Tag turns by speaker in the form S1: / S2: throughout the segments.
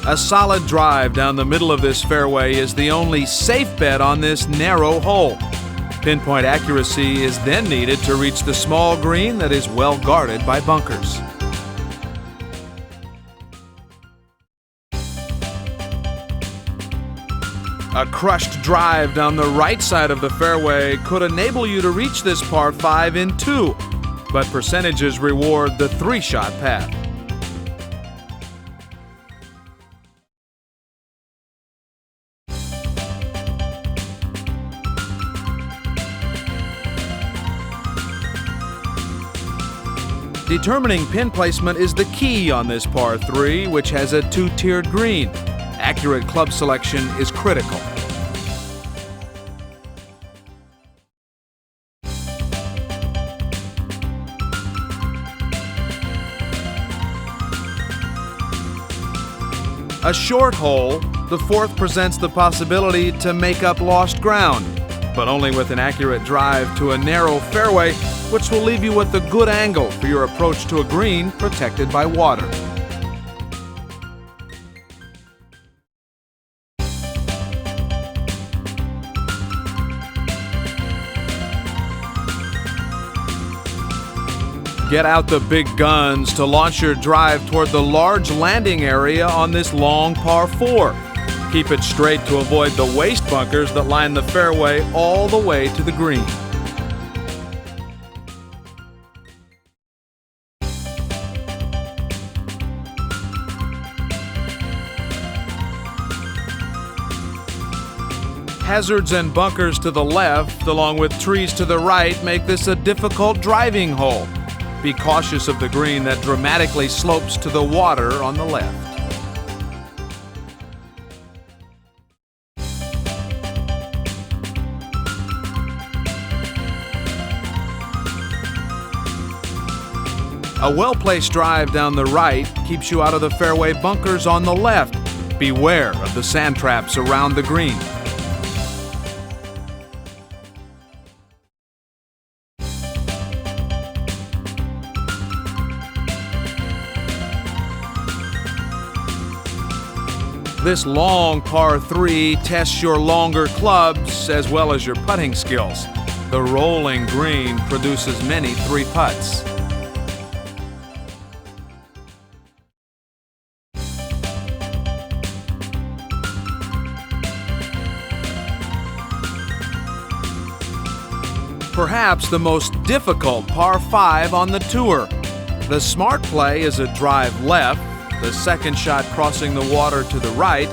S1: A solid drive down the middle of this fairway is the only safe bet on this narrow hole. Pinpoint accuracy is then needed to reach the small green that is well guarded by bunkers. A crushed drive down the right side of the fairway could enable you to reach this par 5 in 2, but percentages reward the 3-shot path. Determining pin placement is the key on this par 3, which has a 2-tiered green. Accurate club selection is critical. A short hole, the 4th presents the possibility to make up lost ground, but only with an accurate drive to a narrow fairway, which will leave you with a good angle for your approach to a green protected by water. Get out the big guns to launch your drive toward the large landing area on this long par 4. Keep it straight to avoid the waste bunkers that line the fairway all the way to the green. Hazards and bunkers to the left, along with trees to the right, make this a difficult driving hole. Be cautious of the green that dramatically slopes to the water on the left. A well-placed drive down the right keeps you out of the fairway bunkers on the left. Beware of the sand traps around the green. This long par 3 tests your longer clubs as well as your putting skills. The rolling green produces many 3 putts. Perhaps the most difficult par 5 on the tour. The smart play is a drive left, the second shot crossing the water to the right,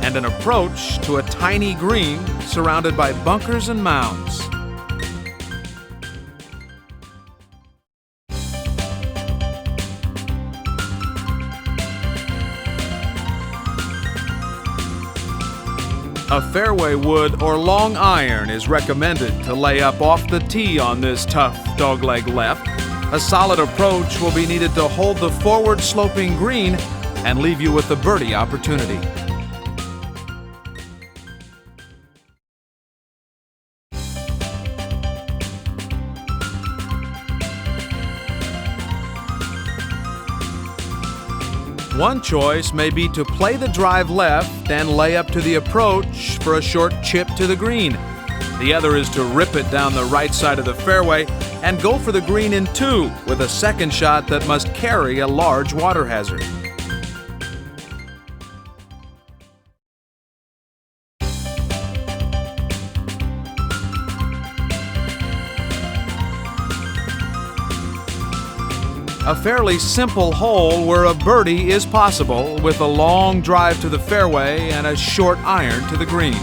S1: and an approach to a tiny green surrounded by bunkers and mounds. A fairway wood or long iron is recommended to lay up off the tee on this tough dogleg left. A solid approach will be needed to hold the forward sloping green and leave you with the birdie opportunity. One choice may be to play the drive left and lay up to the approach for a short chip to the green. The other is to rip it down the right side of the fairway and go for the green in two with a second shot that must carry a large water hazard. A fairly simple hole where a birdie is possible with a long drive to the fairway and a short iron to the green.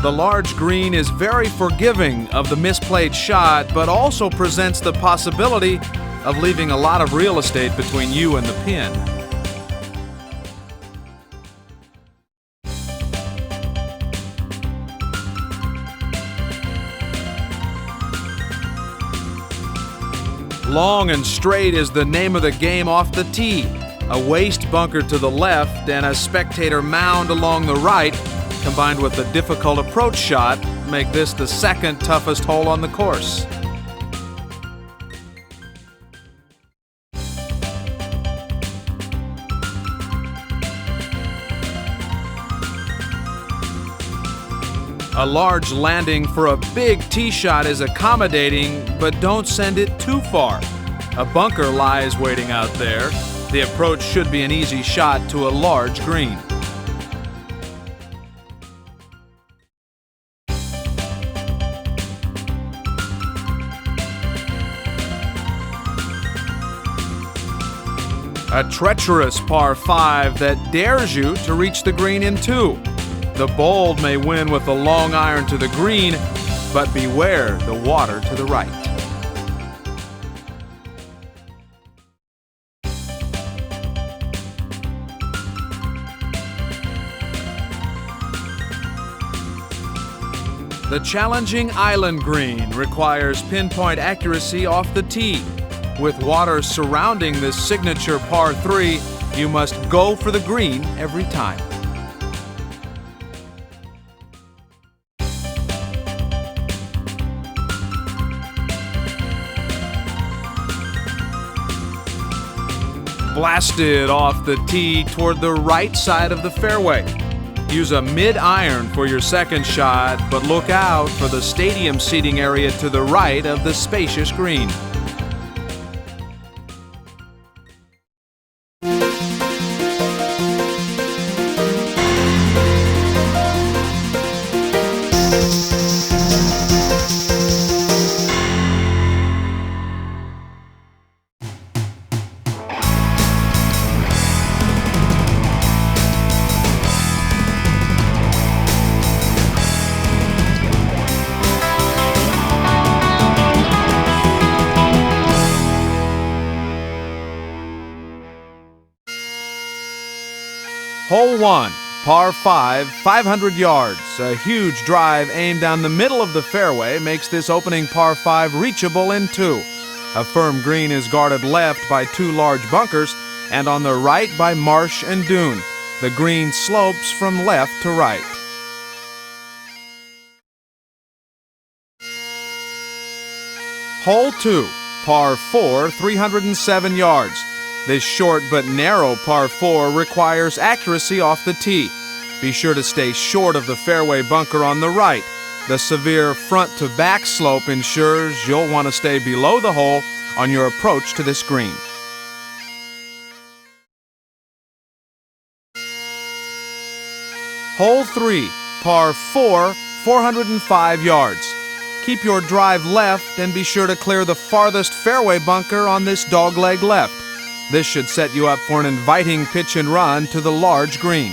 S1: The large green is very forgiving of the misplayed shot, but also presents the possibility of leaving a lot of real estate between you and the pin. Long and straight is the name of the game off the tee. A waste bunker to the left and a spectator mound along the right, combined with a difficult approach shot, make this the second toughest hole on the course. A large landing for a big tee shot is accommodating, but don't send it too far. A bunker lies waiting out there. The approach should be an easy shot to a large green. A treacherous par 5 that dares you to reach the green in two. The bold may win with a long iron to the green, but beware the water to the right. The challenging island green requires pinpoint accuracy off the tee. With water surrounding this signature par 3, you must go for the green every time. Blasted off the tee toward the right side of the fairway. Use a mid-iron for your second shot, but look out for the stadium seating area to the right of the spacious green. Hole 1, par 5, 500 yards. A huge drive aimed down the middle of the fairway makes this opening par 5 reachable in two. A firm green is guarded left by two large bunkers and on the right by marsh and dune. The green slopes from left to right. Hole 2, par 4, 307 yards. This short but narrow par 4 requires accuracy off the tee. Be sure to stay short of the fairway bunker on the right. The severe front-to-back slope ensures you'll want to stay below the hole on your approach to this green. Hole 3, par 4, 405 yards. Keep your drive left and be sure to clear the farthest fairway bunker on this dogleg left. This should set you up for an inviting pitch and run to the large green.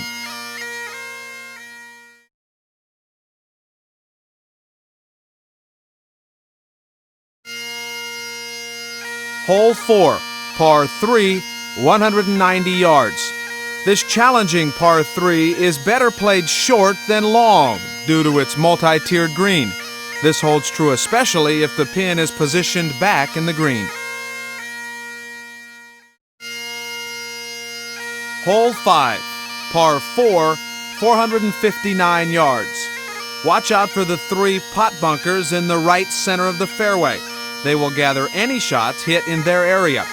S1: Hole 4, par 3, 190 yards. This challenging par 3 is better played short than long due to its multi-tiered green. This holds true especially if the pin is positioned back in the green. Hole 5, par 4, 459 yards. Watch out for the 3 pot bunkers in the right center of the fairway. They will gather any shots hit in their area.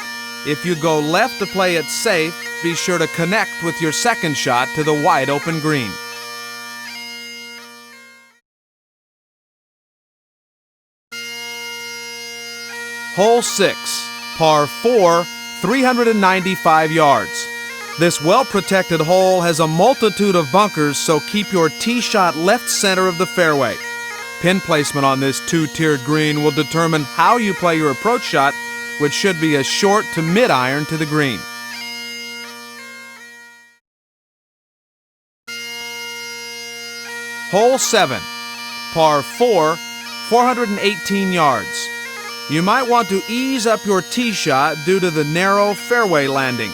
S1: If you go left to play it safe, be sure to connect with your second shot to the wide open green. Hole 6, par 4, 395 yards. This well-protected hole has a multitude of bunkers, so keep your tee shot left center of the fairway. Pin placement on this 2-tiered green will determine how you play your approach shot, which should be a short to mid-iron to the green. Hole 7, par 4, 418 yards. You might want to ease up your tee shot due to the narrow fairway landing.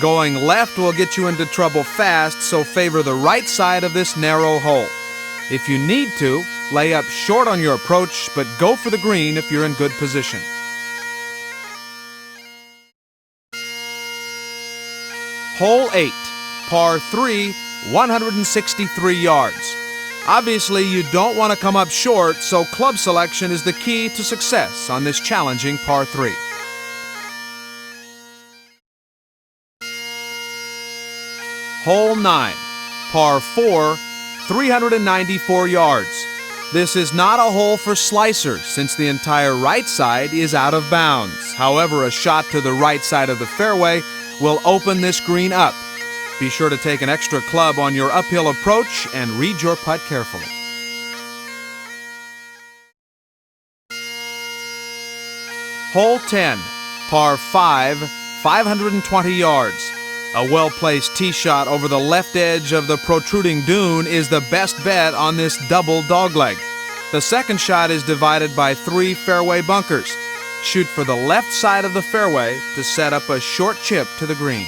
S1: Going left will get you into trouble fast, so favor the right side of this narrow hole. If you need to, lay up short on your approach, but go for the green if you're in good position. Hole 8, par 3, 163 yards. Obviously, you don't want to come up short, so club selection is the key to success on this challenging par 3. Hole 9, par 4, 394 yards. This is not a hole for slicers since the entire right side is out of bounds. However, a shot to the right side of the fairway will open this green up. Be sure to take an extra club on your uphill approach and read your putt carefully. Hole 10, par 5, 520 yards. A well-placed tee shot over the left edge of the protruding dune is the best bet on this double dogleg. The second shot is divided by 3 fairway bunkers. Shoot for the left side of the fairway to set up a short chip to the green.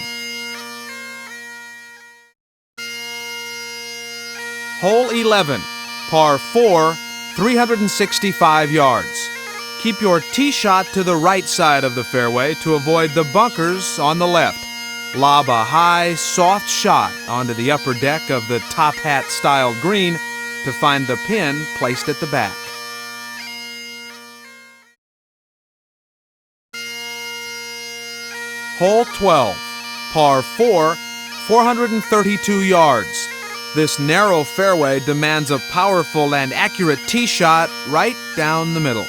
S1: Hole 11, par 4, 365 yards. Keep your tee shot to the right side of the fairway to avoid the bunkers on the left. Lob a high, soft shot onto the upper deck of the top hat style green to find the pin placed at the back. Hole 12, par 4, 432 yards. This narrow fairway demands a powerful and accurate tee shot right down the middle.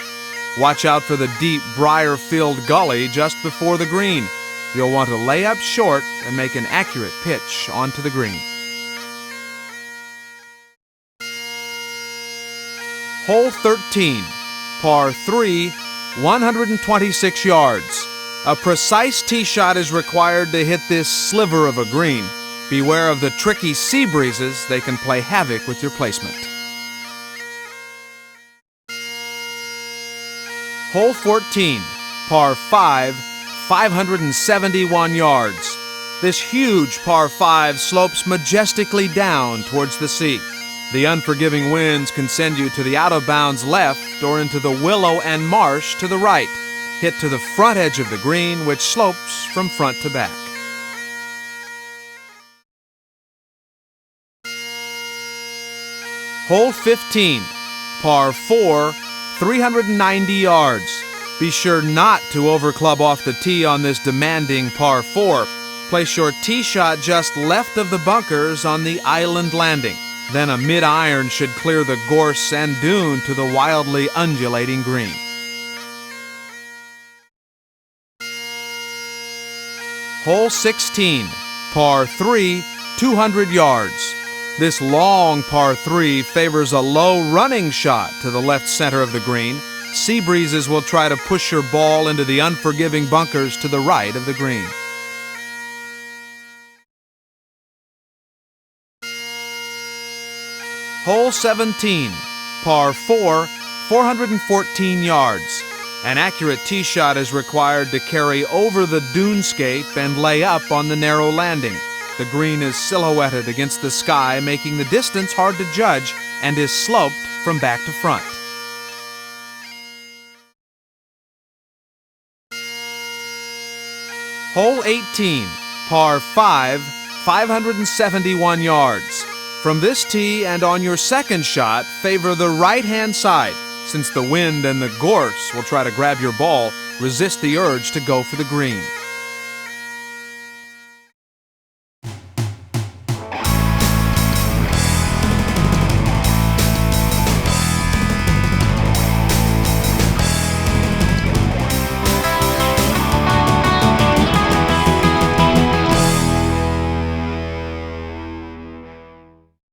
S1: Watch out for the deep briar-filled gully just before the green. You'll want to lay up short and make an accurate pitch onto the green. Hole 13, par 3, 126 yards. A precise tee shot is required to hit this sliver of a green. Beware of the tricky sea breezes, they can play havoc with your placement. Hole 14, par 5, 571 yards. This huge par 5 slopes majestically down towards the sea. The unforgiving winds can send you to the out-of-bounds left or into the willow and marsh to the right. Hit to the front edge of the green, which slopes from front to back. Hole 15, par 4, 390 yards. Be sure not to overclub off the tee on this demanding par 4. Place your tee shot just left of the bunkers on the island landing. Then a mid-iron should clear the gorse and dune to the wildly undulating green. Hole 16, par 3, 200 yards. This long par 3 favors a low running shot to the left center of the green. Sea breezes will try to push your ball into the unforgiving bunkers to the right of the green. Hole 17, par 4, 414 yards. An accurate tee shot is required to carry over the dunescape and lay up on the narrow landing. The green is silhouetted against the sky, making the distance hard to judge, and is sloped from back to front. Hole 18, par 5, 571 yards. From this tee and on your second shot, favor the right-hand side, since the wind and the gorse will try to grab your ball. Resist the urge to go for the green.